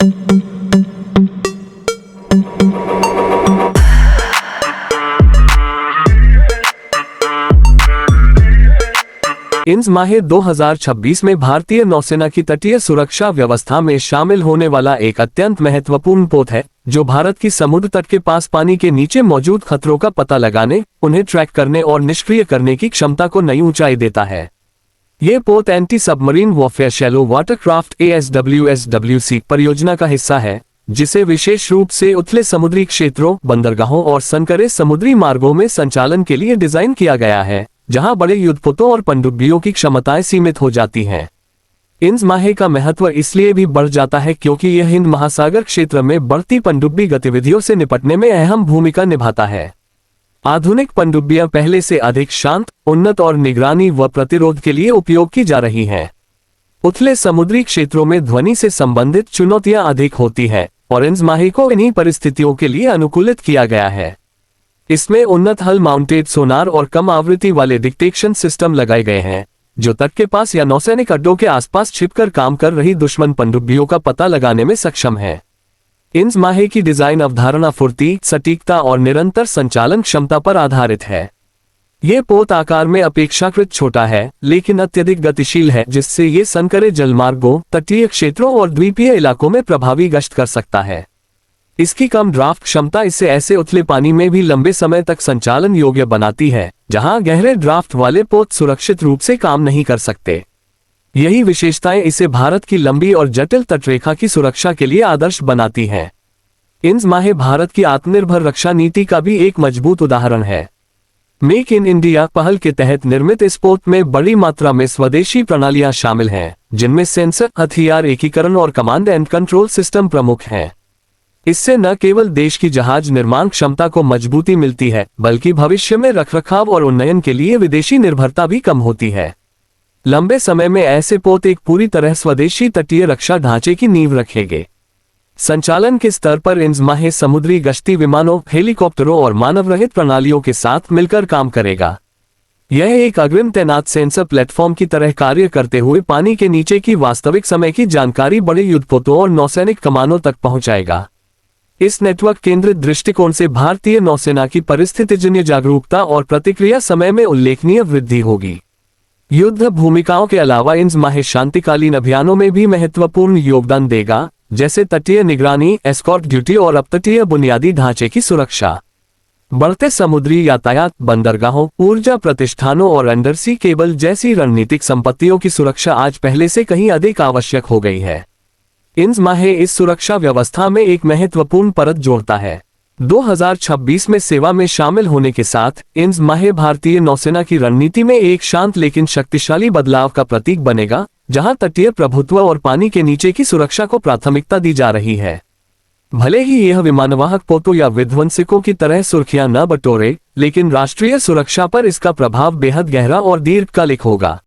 इस माह 2026 में भारतीय नौसेना की तटीय सुरक्षा व्यवस्था में शामिल होने वाला एक अत्यंत महत्वपूर्ण पोत है, जो भारत की समुद्र तट के पास पानी के नीचे मौजूद खतरों का पता लगाने, उन्हें ट्रैक करने और निष्क्रिय करने की क्षमता को नई ऊंचाई देता है। ये पोत anti submarine warfare shallow watercraft ASWSWC परियोजना का हिस्सा है, जिसे विशेष रूप से उथले समुद्री क्षेत्रों, बंदरगाहों और संकरे समुद्री मार्गों में संचालन के लिए डिजाइन किया गया है, जहां बड़े युद्धपोतों और पनडुब्बियों की क्षमताएं सीमित हो जाती हैं। इस माहे का महत्व इसलिए भी बढ़ जाता है क्योंकि यह हिंद महासागर क्षेत्र में बढ़ती पनडुब्बी गतिविधियों से निपटने में अहम भूमिका निभाता है। आधुनिक पनडुब्बियां पहले से अधिक शांत, उन्नत और निगरानी व प्रतिरोध के लिए उपयोग की जा रही हैं। उथले समुद्री क्षेत्रों में ध्वनि से संबंधित चुनौतियां अधिक होती हैं और इस माहे को इन्हीं परिस्थितियों के लिए अनुकूलित किया गया है। इसमें उन्नत हल माउंटेड सोनार और कम आवृत्ति वाले डिटेक्शन सिस्टम लगाए गए हैं, जो तट के पास या नौसैनिक अड्डों के आसपास छिपकर काम कर रही दुश्मन पनडुब्बियों का पता लगाने में सक्षम है। इस माहे की डिजाइन अवधारणा फुर्ती, सटीकता और निरंतर संचालन क्षमता पर आधारित है। ये पोत आकार में अपेक्षाकृत छोटा है, लेकिन अत्यधिक गतिशील है, जिससे ये संकरे जलमार्गों, तटीय क्षेत्रों और द्वीपीय इलाकों में प्रभावी गश्त कर सकता है। इसकी कम ड्राफ्ट क्षमता इसे ऐसे उथले पानी में भी लंबे समय तक संचालन योग्य बनाती है, जहां गहरे ड्राफ्ट वाले पोत सुरक्षित रूप से काम नहीं कर सकते। यही विशेषताएं इसे भारत की लंबी और जटिल तटरेखा की सुरक्षा के लिए आदर्श बनाती हैं। इस माहे भारत की आत्मनिर्भर रक्षा नीति का भी एक मजबूत उदाहरण है। मेक इन इंडिया पहल के तहत निर्मित इस पोत में बड़ी मात्रा में स्वदेशी प्रणालियां शामिल हैं, जिनमें सेंसर, हथियार एकीकरण और कमांड एंड कंट्रोल सिस्टम प्रमुख हैं। इससे न केवल देश की जहाज निर्माण क्षमता को मजबूती मिलती है, बल्कि भविष्य में रखरखाव और उन्नयन के लिए विदेशी निर्भरता भी कम होती है। लंबे समय में ऐसे पोत एक पूरी तरह स्वदेशी तटीय रक्षा ढांचे की नींव रखेंगे। संचालन के स्तर पर इस माहे समुद्री गश्ती विमानों, हेलीकॉप्टरों और मानव रहित प्रणालियों के साथ मिलकर काम करेगा। यह एक अग्रिम तैनात सेंसर प्लेटफॉर्म की तरह कार्य करते हुए पानी के नीचे की वास्तविक समय की जानकारी बड़े युद्धपोतों और नौसैनिक कमानों तक पहुंचाएगा। इस नेटवर्क केंद्रित दृष्टिकोण से भारतीय नौसेना की परिस्थितिजन्य जागरूकता और प्रतिक्रिया समय में उल्लेखनीय वृद्धि होगी। युद्ध भूमिकाओं के अलावा इस माहे शांतिकालीन अभियानों में भी महत्वपूर्ण योगदान देगा, जैसे तटीय निगरानी, एस्कॉर्ट ड्यूटी और अपतटीय बुनियादी ढांचे की सुरक्षा। बढ़ते समुद्री यातायात, बंदरगाहों, ऊर्जा प्रतिष्ठानों और अंडरसी केबल जैसी रणनीतिक संपत्तियों की सुरक्षा आज पहले से कहीं अधिक आवश्यक हो गई है। इस माहे इस सुरक्षा व्यवस्था में एक महत्वपूर्ण परत जोड़ता है। 2026 में सेवा में शामिल होने के साथ इस माहे भारतीय नौसेना की रणनीति में एक शांत लेकिन शक्तिशाली बदलाव का प्रतीक बनेगा, जहां तटीय प्रभुत्व और पानी के नीचे की सुरक्षा को प्राथमिकता दी जा रही है। भले ही यह विमानवाहक पोतों या विध्वंसकों की तरह सुर्खियां न बटोरे, लेकिन राष्ट्रीय सुरक्षा पर इसका प्रभाव बेहद गहरा और दीर्घकालिक होगा।